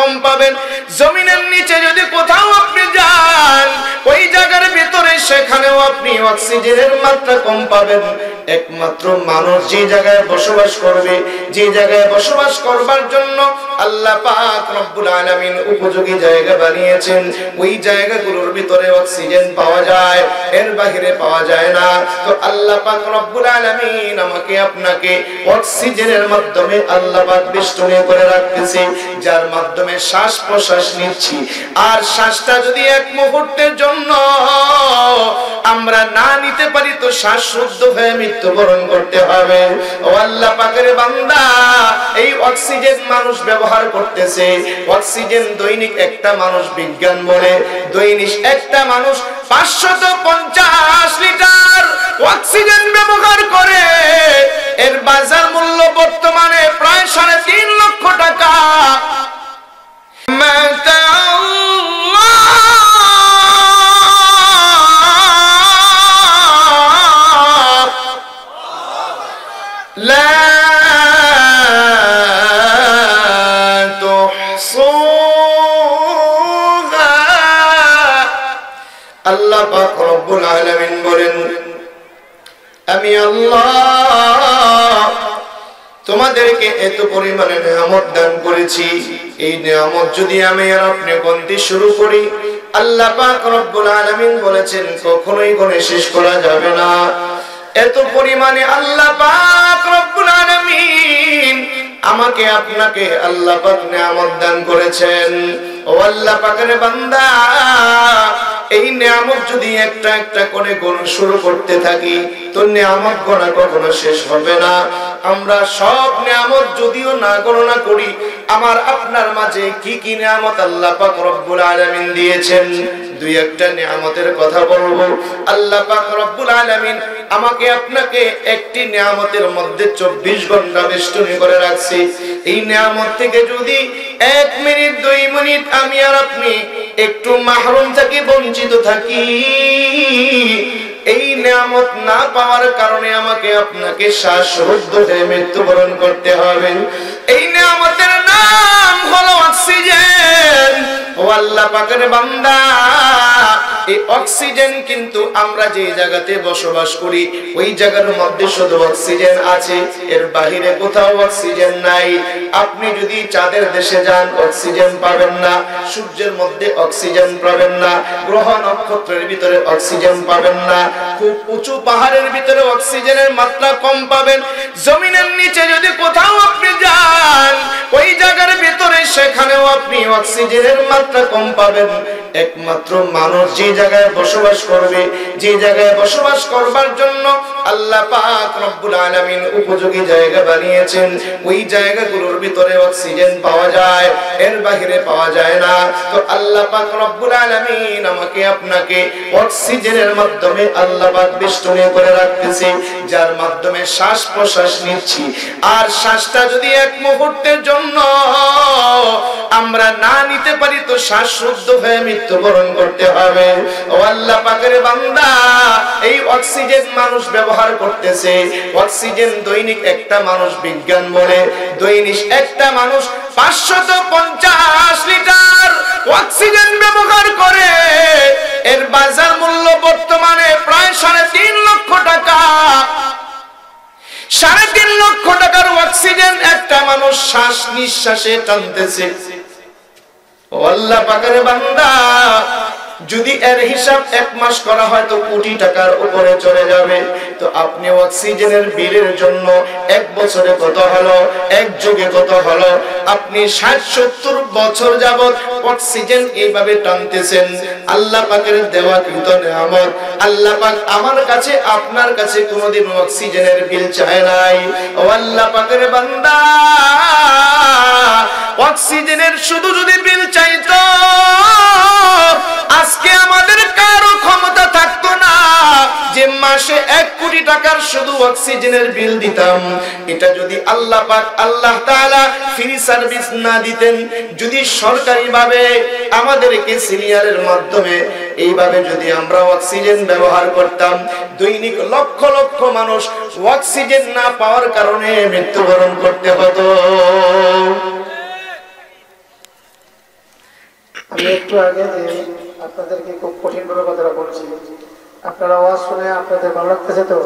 কম পাবেন। জমিনের নিচে যদি কোথাও আপনি যান, ওই জায়গার ভিতরে সেখানেও আপনি অক্সিজেনের মাত্রা কম পাবেন। একমাত্র মানুষ যে জায়গায় বসবাস করবে, যে জায়গায় বসবাস করবার জন্য আল্লাহ পাক রব্বুল আলামিন উপযোগী জায়গা বানিয়েছেন, ওই জায়গাগুলোর ভিতরে অক্সিজেন পাওয়া যায়, এর বাহিরে পাওয়া যায় না। তো আল্লাহ পাক রব্বুল আলামিন আমাকে আপনাকে অক্সিজেনের মাধ্যমে আল্লাহ পাক বেষ্টনী করে রাখতেছে, যার মাধ্যমে শ্বাস প্রশ্বাস নিচ্ছি। আর শ্বাসটা যদি এক মুহূর্তের জন্য আমরা না নিতে পারি তো শ্বাস রুদ্ধ হয়ে মৃত্যুবরণ করতে হবে। ও আল্লাহ পাকের বান্দা, এই অক্সিজেন মানুষ ব্যবহার করতেছে। অক্সিজেন দৈনিক একটা মানুষ, বিজ্ঞান বলে দৈনিক একটা মানুষ 550 লিটার অক্সিজেন ব্যবহার করে। এর বাজার মূল্য বর্তমানে প্রায় 3.5 লক্ষ টাকা। আল্লাহ পাক রব্বুল আলামিন বলেন, আমি আল্লাহ তোমাদেরকে এত পরিমাণে নিয়ামত দান করেছি, এই নিয়ামত যদি আমি আর আপনি গুনতে শুরু করি, আল্লাহ পাক রব্বুল আলামিন বলেছেন কখনোই গুনে শেষ করা যাবে না। এত পরিমাণে আল্লাহ পাক রব্বুল আলামিন আমাকে আপনাকে আল্লাহ পাক নিয়ামত দান করেছেন। ও আল্লাহ পাকের বান্দা, এই নিয়ামত যদি একটা একটা করে গোনা শুরু করতে থাকি তো নিয়ামত গোনা কখনো শেষ হবে না। আমরা সব নিয়ামত যদিও না গণনা করি, আমার আপনার মাঝে কি কি নিয়ামত আল্লাহ পাক রব্বুল আলামিন দিয়েছেন, দুই একটা নিয়ামতের কথা বলবো। আল্লাহ পাক রব্বুল আলামিন আমাকে আপনাকে একটি নিয়ামতের মধ্যে 24 ঘন্টা বেষ্টনী করে রাখছে। এই নিয়ামত থেকে যদি 1 মিনিট 2 মিনিট আমি আর আপনি একটু মাহরুম থাকি, বঞ্চিত থাকি, এই নিয়ামত না পাওয়ার কারণে আমাকে আপনাকে শ্বাসরুদ্ধ হয়ে মৃত্যুবরণ করতে হবে। এই নিয়ামতের নাম হলো অক্সিজেন। ও আল্লাহ পাকের বান্দা, এই অক্সিজেন কিন্তু আমরা যে জায়গাতে বসবাস করি ওই জায়গার মধ্যে শুধু অক্সিজেন আছে, এর বাহিরে কোথাও অক্সিজেন নাই। আপনি যদি চাঁদের দেশে যান অক্সিজেন পাবেন না, সূর্যের মধ্যে অক্সিজেন পাবেন না, গ্রহ নক্ষত্রের ভিতরে অক্সিজেন পাবেন না, খুব উঁচু পাহাড়ের ভিতরে অক্সিজেনের মাত্রা কম পাবেন। জমিনের নিচে যদি কোথাও আপনি যান, ওই জায়গার ভিতরে সেখানেও আপনি অক্সিজেনের মাত্রা কম পাবেন। একমাত্র মানুষ যে জায়গায় বসবাস করবে, যে জায়গায় বসবাস করবার জন্য আল্লাহ পাক রব্বুল আলামিন উপযোগী জায়গা বানিয়েছেন, ওই জায়গাগুলোর ভিতরে অক্সিজেন পাওয়া যায়, এর বাহিরে পাওয়া যায় না। তো আল্লাহ পাক রব্বুল আলামিন আমাকে আপনাকে অক্সিজেনের মাধ্যমে আল্লাহ পাক বেষ্টনী করে রাখতেছে, যার মাধ্যমে শ্বাস প্রশ্বাস নিচ্ছি। আর শ্বাসটা যদি এক মুহূর্তের জন্য আমরা না নিতে পারি তো শ্বাস রুদ্ধ হয়ে মৃত্যুবরণ করতে হবে। ও আল্লাহ পাকের বান্দা, এই অক্সিজেন মানুষ ব্যবহার করতেছে। অক্সিজেন দৈনিক একটা মানুষ, বিজ্ঞান বলে দৈনিক একটা মানুষ 550 লিটার অক্সিজেন ব্যবহার করে। এর বাজার মূল্য বর্তমানে প্রায় 3.5 লক্ষ টাকা। 3.5 লক্ষ টাকার অক্সিজেন একটা মানুষ শ্বাস নিঃশ্বাসে টানতেছে। ও আল্লাহ পাকের বান্দা, যদি এর হিসাব 1 মাস করা হয় তো কোটি টাকার উপরে চলে যাবে। তো আপনি অক্সিজেনের বিলের জন্য 1 বছরে কত হলো, 1 যুগে কত হলো, আপনি 60-70 বছর যাবত অক্সিজেন এইভাবে টানতেছেন। আল্লাহ পাকের দেওয়া কৃত নিয়ামত। আল্লাহ পাক আমার কাছে আপনার কাছে কোনোদিন অক্সিজেনের বিল চায় নাই। ও আল্লাহ পাকের বান্দা, অক্সিজেনের শুধু যদি বিল চাইতো, আজকে আমাদের কারো ক্ষমতা থাকতো না যে মাসে 1 কোটি টাকার শুধু অক্সিজেনের বিল দিতাম। এটা যদি আল্লাহ পাক আল্লাহ তাআলা ফ্রি সার্ভিস না দিতেন, যদি সরকারি ভাবে আমাদেরকে সিরিয়ালের মাধ্যমে এইভাবে যদি আমরা অক্সিজেন ব্যবহার করতাম, দৈনিক লক্ষ লক্ষ মানুষ অক্সিজেন না পাওয়ার কারণে মৃত্যুবরণ করতে হতো। আমি একটু আগে যে আপনাদেরকে খুব কঠিনভাবে কথাটা বলছি, আপনারা আওয়াজ শুনে আপনাদের ভালো লাগতেছে তো?